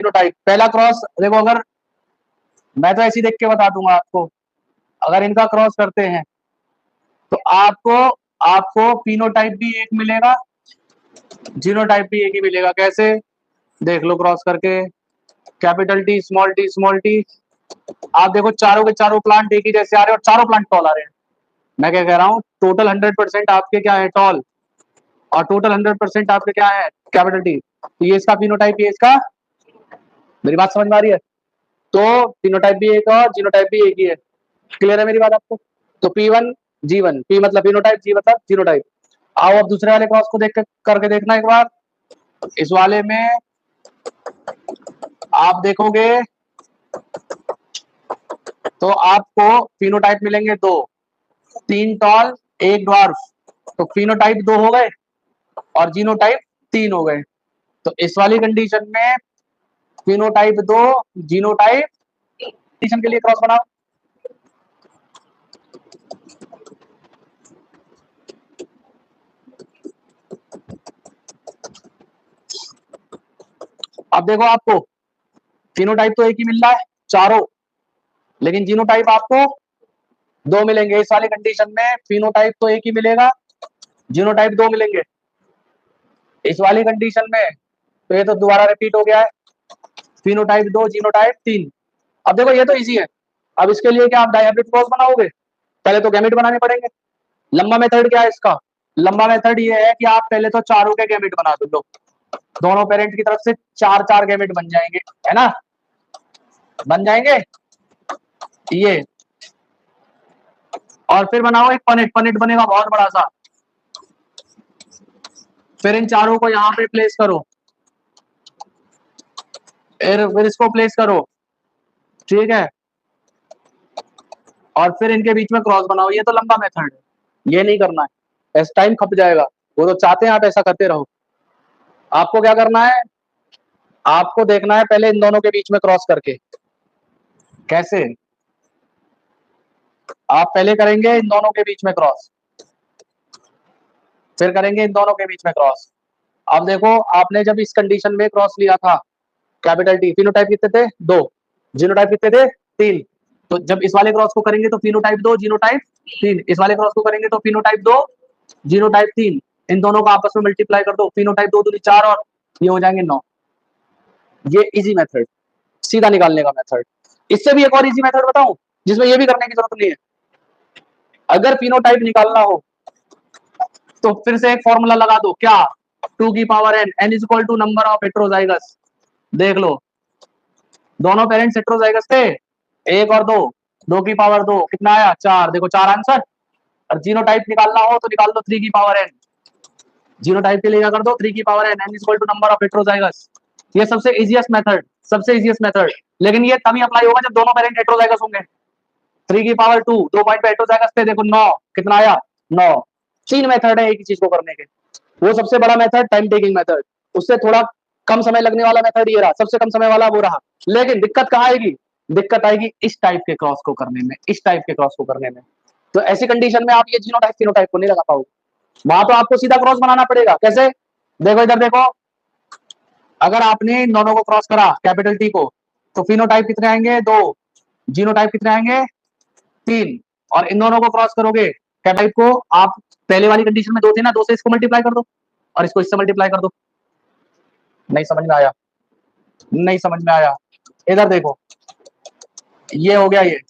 Phenotype पहला cross देखो, अगर मैं तो ऐसी देख के बता दूंगा आपको, अगर इनका क्रॉस करते हैं तो आपको आपको फिनोटाइप भी एक मिलेगा, जीनोटाइप भी एक ही मिलेगा। कैसे? देख लो क्रॉस करके, कैपिटल टी स्मॉल टी, आप देखो चारों के चारों प्लांट एक ही जैसे आ रहे हैं और चारों प्लांट टॉल आ रहे हैं। मैं क्या कह रहा हूँ, टोटल 100% आपके क्या है, टॉल, और टोटल 100% आपके क्या है, कैपिटल टी। तो ये इसका फिनोटाइप, ये इसका, मेरी बात समझ में आ रही है? तो फिनोटाइप भी एक और जीनोटाइप भी एक ही है। क्लियर है मेरी बात आपको? तो P1 G1, P मतलब फिनोटाइप, G मतलब जीनोटाइप। आओ अब दूसरे वाले क्रॉस को देख करके देखना एक बार। इस वाले में आप देखोगे तो आपको फिनोटाइप मिलेंगे दो, तीन टॉल एक ड्वार्फ। तो फिनोटाइप दो हो गए और जीनोटाइप तीन हो गए। तो इस वाली कंडीशन में फिनोटाइप दो, जीनोटाइप, कंडीशन के लिए क्रॉस बनाओ। अब देखो आपको फिनोटाइप तो एक ही मिल रहा है चारों, लेकिन जीनोटाइप आपको दो मिलेंगे। इस वाली कंडीशन में फिनोटाइप तो एक ही मिलेगा, जीनोटाइप दो मिलेंगे। इस वाली कंडीशन में तो ये तो दोबारा रिपीट हो गया है, फिनोटाइप दो जीनोटाइप तीन। अब देखो ये तो इजी है। अब इसके लिए क्या आप डायहेब्रिड क्रॉस बनाओगे? पहले तो गैमेट बनाने पड़ेंगे। लंबा मेथड क्या है इसका? लंबा मेथड ये है कि आप पहले तो चारों के गैमेट बना दो, लो दोनों पेरेंट की तरफ से चार चार गैमेट बन जाएंगे, है ना, बन जाएंगे ये। और फिर बनाओ एक पनेट, पनेट बनेगा बहुत बड़ा सा। फिर इन चारों को यहाँ पे प्लेस करो, फिर इसको प्लेस करो, ठीक है, और फिर इनके बीच में क्रॉस बनाओ। ये तो लंबा मेथड है, ये नहीं करना है, ऐसा टाइम खप जाएगा। वो तो चाहते हैं आप ऐसा करते रहो। आपको क्या करना है, आपको देखना है पहले इन दोनों के बीच में क्रॉस करके। कैसे? आप पहले करेंगे इन दोनों के बीच में क्रॉस, फिर करेंगे इन दोनों के बीच में क्रॉस। अब देखो आपने जब इस कंडीशन में क्रॉस लिया था, कैपिटल टी, फिनोटाइप कितने थे, दो, जीनोटाइप कितने थे, तीन। तो जब इस वाले क्रॉस को करेंगे तो फिनोटाइप दो जीनोटाइप तीन, इस वाले क्रॉस को करेंगे तो फिनोटाइप दो जीनोटाइप तीन। इन दोनों को आपस में मल्टीप्लाई कर दो, फिनोटाइप दो दूनी चार और ये हो जाएंगे 9। ये इजी मेथड, सीधा निकालने का मेथड। इससे भी एक और इजी मेथड बताऊं जिसमें ये भी करने की जरूरत नहीं है। अगर फिनोटाइप निकालना हो तो फिर से एक फॉर्मूला लगा दो, क्या, 2 की power n, n is equal to number of heterozygous. देख लो दोनों पेरेंट्स हेटेरोजाइगस थे, एक और दो, 2 की पावर 2 कितना आया, 4। देखो 4 आंसर। और जीनोटाइप निकालना हो तो निकाल दो 3 की पावर n। जीनोटाइप के लिए क्या कर दो, 3 की power n, n is equal to number of heterozygous. ये सबसे इजीएस्ट मेथड, सबसे इजीएस्ट मेथड। लेकिन ये तभी अप्लाई होगा जब दोनों पेरेंट हेटेरोजाइगस होंगे। 3 की पावर 2, 2 पॉइंट पे हेटेरोजाइगस थे, देखो 9 कितना आया, 9। तीन मेथड है एक ही चीज को करने के। वो सबसे बड़ा मेथड टाइम टेकिंग मेथड, उससे थोड़ा कम समय लगने वाला मेथड ये रहा, सबसे कम समय वाला वो रहा। लेकिन दिक्कत कहाँ आएगी, दिक्कत आएगी इस टाइप के क्रॉस को करने में, इस टाइप के क्रॉस को करने में। तो ऐसी कंडीशन में आप ये जीनोटाइप फिनोटाइप को नहीं लगा पाओगे, वहां तो आपको सीधा क्रॉस बनाना पड़ेगा। कैसे? देखो इधर देखो, अगर आपने इन दोनों को क्रॉस करा कैपिटल टी को, तो फिनोटाइप कितने आएंगे, दो, जीनोटाइप कितने आएंगे, तीन। और इन दोनों को क्रॉस करोगे कैपिटल को, आप पहले वाली कंडीशन में दो थे ना, दो से इसको मल्टीप्लाई कर दो और इसको इससे मल्टीप्लाई कर दो। नहीं समझ में आया, नहीं समझ में आया? इधर देखो, ये हो गया, ये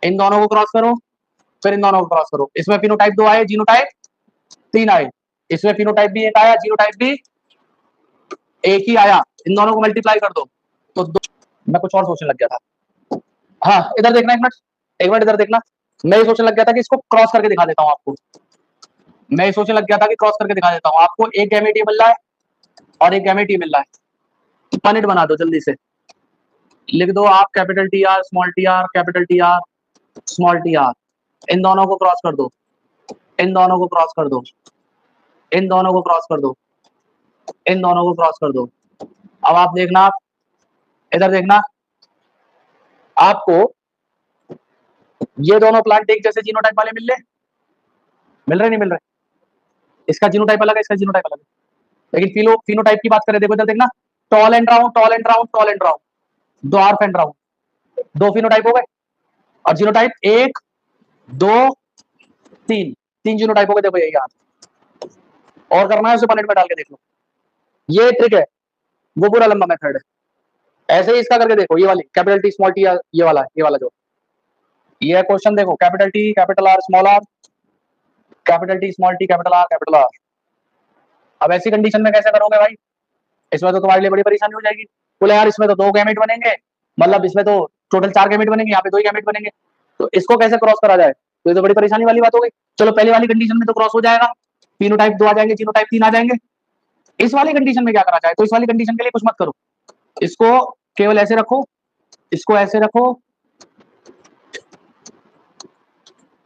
इन दोनों को क्रॉस करो, फिर इन दोनों को क्रॉस करो। इसमें फिनोटाइप दो आए, जीनोटाइप तीन आए। इसमें फिनोटाइप भी एक आया, जीनोटाइप भी एक ही आया। इन दोनों को मल्टीप्लाई कर दो तो दो। मैं कुछ और सोचने लग गया था। हाँ इधर देखना, एक मिनट इधर देखना। मैं ये सोचने लग गया था कि इसको क्रॉस करके दिखा देता हूँ आपको। मैं ये सोचने लग गया था कि क्रॉस करके दिखा देता हूँ आपको। एक गैमेट ये मिल रहा है और एक गैमेट ये मिल रहा है। पॉइंट बना दो जल्दी से, लिख दो आप capital T R small T R, capital T R small T R. इन दोनों को क्रॉस कर दो, इन दोनों को क्रॉस कर दो, इन दोनों को क्रॉस कर दो, इन दोनों को क्रॉस कर दो। अब आप देखना, आप इधर देखना, आपको ये दोनों प्लांट एक जैसे जीनोटाइप वाले मिल रहे नहीं मिल रहे? इसका जीनोटाइप अलग है, इसका जीनोटाइप अलग है। लेकिन फिनोटाइप की बात करें, देखो इधर देखना, tall and round, tall and round, tall and round, dwarf and round, दो फिनोटाइप हो गए। और जीनोटाइप एक, दो, तीन, तीन जीनोटाइप हो गए। देखो ये यहाँ और करना है उसे पॉइंट में डाल के देख लो। ये ट्रिक है, वो पूरा लंबा मेथड है। ऐसे ही इसका करके देखो, ये वाली कैपिटल टी स्मॉल टी, ये वाला जो ये क्वेश्चन देखो, capital T capital R small r, capital T small t capital R. अब ऐसी कंडीशन में कैसे करोगे भाई? इसमें तो तुम्हारे लिए बड़ी परेशानी हो जाएगी। बोले यार इसमें तो दो गैमेट बनेंगे, मतलब इसमें तो टोटल चार गैमेट बनेंगे, यहाँ पे दो ही गैमेट बनेंगे, तो इसको कैसे क्रॉस करा जाए? तो ये तो बड़ी परेशानी वाली बात हो गई। चलो पहले वाली कंडीशन में तो क्रॉस हो जाएगा, फिनोटाइप दो आ जाएंगे, जीनोटाइप तीन आ जाएंगे। इस वाली कंडीशन में क्या करा जाए? तो इस वाली कंडीशन के लिए कुछ मत करो, इसको केवल ऐसे रखो, इसको ऐसे रखो।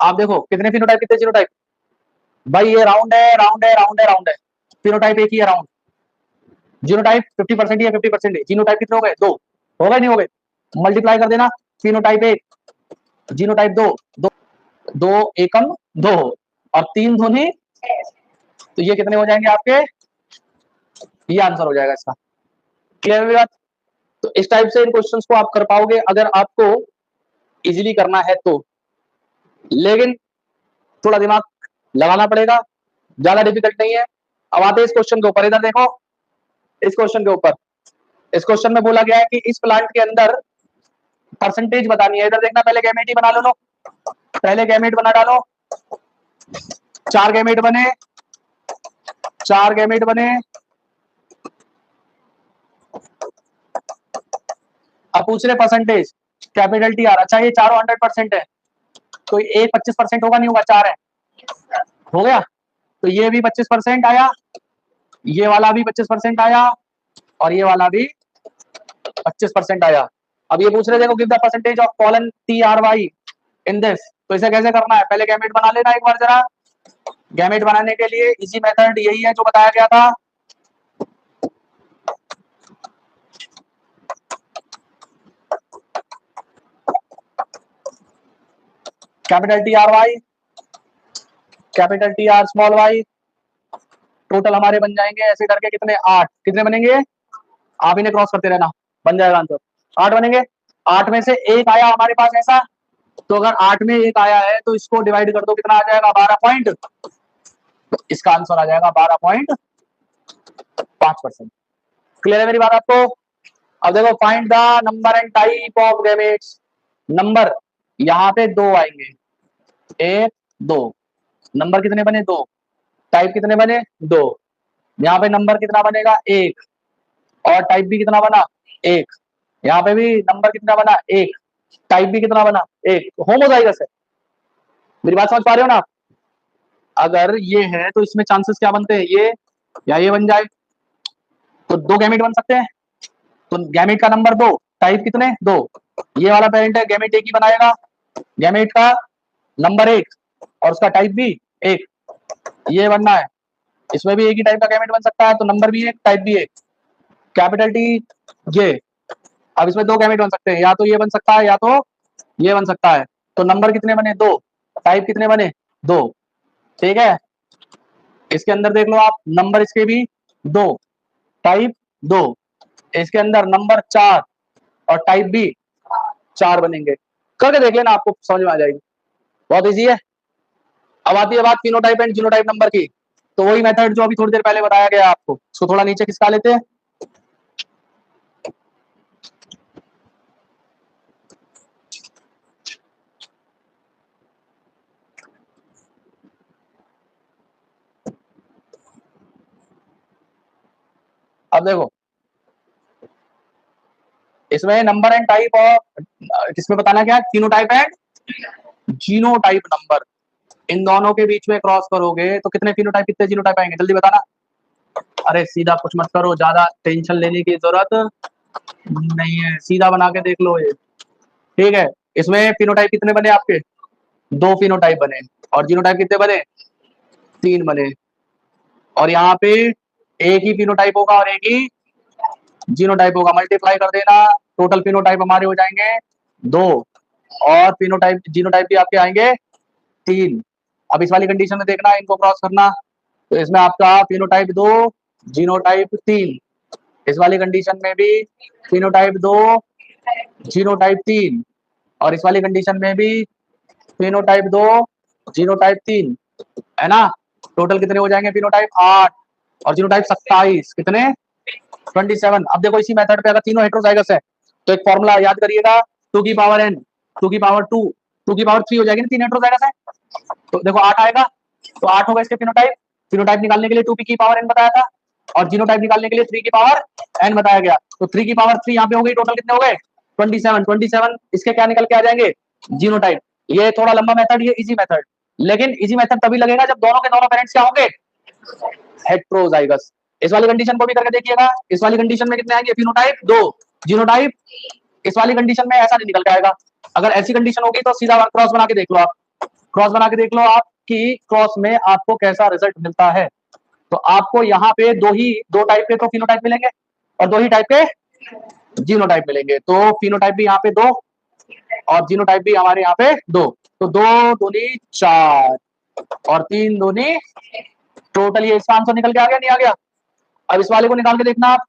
आप देखो कितने फिनोटाइप कितने जीनोटाइप। भाई ये राउंड है, राउंड है, राउंड है, राउंड है, फिनोटाइप एक ही है राउंड। जीनोटाइप 50% ही है, 50% है। जीनोटाइप कितने हो गए? दो हो गए, नहीं हो गए? मल्टीप्लाई कर देना, फिनोटाइप एक, जीनोटाइप दो, दो, दो एकम दो और तीन धुनी, तो ये कितने हो जाएंगे आपके? ये आंसर हो जाएगा इसका। क्लियर है बात? तो इस टाइप से इन क्वेश्चंस को आप कर पाओगे अगर आपको इजीली करना है तो, लेकिन थोड़ा दिमाग लगाना पड़ेगा, ज्यादा डिफिकल्ट नहीं है। अब आते हैं इस क्वेश्चन के ऊपर, इधर देखो इस क्वेश्चन के ऊपर। इस क्वेश्चन में बोला गया है कि इस प्लांट के अंदर परसेंटेज बतानी है। इधर देखना, पहले गैमेट ही बना लो, पहले गैमेट बना डालो। चार गैमेट बने, चार गैमेट बने। अब पूछ रहे परसेंटेज, कैपिटल टी आर। अच्छा ये चारों 100% है, तो एक 25% होगा, नहीं होगा? चार है, हो गया। तो ये भी 25% आया, ये वाला भी 25% आया, और ये वाला भी 25% आया। अब ये पूछ रहे देखो, give the percentage of colon T R Y in this. तो इसे कैसे करना है? पहले गैमेट बना लेना एक बार जरा। गैमेट बनाने के लिए इजी मेथड यही है जो बताया गया था। Capital T R Y, capital T R small y, total हमारे बन जाएंगे ऐसे करके कितने? 8। कितने बनेंगे? आप इन्हें क्रॉस करते रहना, बन जाएगा आंसर। 8 बनेंगे। 8 में से एक आया हमारे पास ऐसा, तो अगर 8 में एक आया है तो इसको डिवाइड कर दो, कितना आ जाएगा? 12 पॉइंट। तो इसका आंसर आ जाएगा 12.5%। क्लियर है मेरी बात आपको? अब देखो, find the number and type of gametes. Number यहाँ पे दो आएंगे, एक दो। नंबर कितने बने? दो। टाइप कितने बने? दो। यहाँ पे नंबर कितना बनेगा? एक। और टाइप भी कितना बना? एक। यहाँ पे भी नंबर कितना बना? एक। टाइप भी कितना बना? एक। होमोजाइगस है। मेरी बात समझ पा रहे हो ना आप? अगर ये है तो इसमें चांसेस क्या बनते हैं? ये या ये बन जाए, तो दो गैमेट बन सकते हैं। तो गैमेट का नंबर दो, टाइप कितने? दो। ये वाला पेरेंट है, गैमेट एक ही बनाएगा, गैमेट का नंबर एक और उसका टाइप भी एक। ये बनना है, इसमें भी एक ही टाइप का गैमेट बन सकता है, तो नंबर भी एक, टाइप भी एक। कैपिटल टी ये। अब इसमें दो गैमेट बन सकते हैं, या तो ये बन सकता है या तो ये बन सकता है। तो नंबर कितने बने? दो। टाइप कितने बने? दो। ठीक है, इसके अंदर देख लो आप, नंबर इसके भी दो, टाइप दो। इसके अंदर नंबर चार और टाइप भी चार बनेंगे। करके देख लेना, आपको समझ में आ जाएगी, बहुत इजी है। अब आती है बात फिनोटाइप एंड जीनोटाइप नंबर की। तो वही मेथड जो अभी थोड़ी देर पहले बताया गया आपको, उसको थोड़ा नीचे खिसका लेते हैं। अब देखो, इसमें नंबर एंड टाइप और किसमें बताना क्या? Phenotype and genotype number. इन दोनों के बीच में क्रॉस करोगे तो कितने फिनोटाइप कितने जीनोटाइप आएंगे? जल्दी बताना। अरे सीधा कुछ मत करो, ज्यादा टेंशन लेने की जरूरत नहीं है, सीधा बना के देख लो ये। ठीक है, इसमें फिनोटाइप कितने बने आपके? दो फिनोटाइप बने। और जीनोटाइप कितने बने? तीन बने। और यहाँ पे एक ही फिनोटाइप होगा और एक ही जीनोटाइप होगा। मल्टीप्लाई कर देना, टोटल फिनोटाइप हमारे हो जाएंगे दो, और फिनोटाइप जीनोटाइप भी आपके आएंगे तीन। अब इस वाली कंडीशन में देखना, इनको क्रॉस करना, तो इसमें आपका फिनोटाइप दो, जीनोटाइप तीन। इस वाली कंडीशन में भी फिनोटाइप 2 जीनोटाइप 3, और इस वाली कंडीशन में भी फिनोटाइप 2 जीनोटाइप 3, है ना। टोटल कितने हो जाएंगे फिनोटाइप 8 और जीनोटाइप 27, कितने 27। अब देखो इसी मेथड पे अगर तीनों हेटेरोजाइगस है तो एक फॉर्मूला याद करिएगा, 2 की पावर n, 2 की पावर 2, 2 की पावर 3 हो जाएगी ना, तीन हेटेरोजाइगस है तो देखो 8 आएगा, तो 8 होगा इसके फिनोटाइप। फिनोटाइप निकालने के लिए 2 की पावर n बताया था और जीनोटाइप निकालने के लिए 3 की पावर n बताया गया, तो 3 की पावर 3 यहाँ पे हो गई, टोटल कितने हो गए 27। 27 इसके क्या निकल के आ जाएंगे जीनोटाइप। ये थोड़ा लंबा मेथड, ये इजी मेथड, लेकिन इजी मेथड तभी लगेगा जब दोनों के दोनों पेरेंट्स क्या होंगे हेट्रोजाइगस। इस वाली कंडीशन को भी करके देखिएगा, इस वाली कंडीशन में कितने आएंगे फिनोटाइप 2 जीनोटाइप। इस वाली कंडीशन में ऐसा नहीं निकल के आएगा, अगर ऐसी कंडीशन होगी तो सीधा क्रॉस बना के देख लो आप, क्रॉस बना के देख लो आप कि क्रॉस में आपको कैसा रिजल्ट मिलता है। तो आपको यहाँ पे दो टाइप के तो फिनोटाइप मिलेंगे और दो ही टाइप के जीनोटाइप मिलेंगे, तो फिनोटाइप भी यहाँ पे 2 और जीनोटाइप भी हमारे यहाँ पे 2, तो 2 दूनी 4 और 3 दूनी, टोटल ये इसका आंसर निकल के आ गया नहीं आ गया। अब इस वाले को निकाल के देखना आप,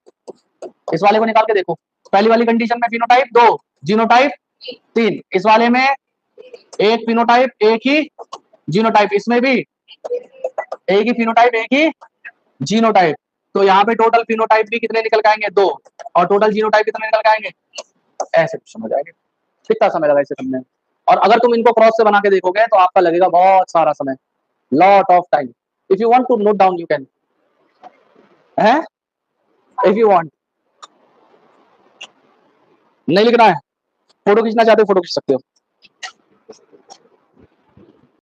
इस वाले को निकाल के देखो, पहली वाली कंडीशन में फिनोटाइप 2 जीनोटाइप 3, इस वाले में एक फिनोटाइप एक ही जीनोटाइप, इसमें भी एक ही फिनोटाइप एक ही जीनोटाइप, तो यहाँ पे टोटल फिनोटाइप भी कितने निकल के आएंगे 2 और टोटल जीनोटाइप कितने निकल के आएंगे, ऐसे क्वेश्चन हो जाएंगे। कितना समय लगा इसे करने में, और अगर तुम इनको क्रॉस से बना के देखोगे तो आपका लगेगा बहुत सारा समय, lot of time. If you want to note down you can, है इफ यू वांट, नहीं लिखना है, फोटो खींचना चाहते हो फोटो खींच सकते हो।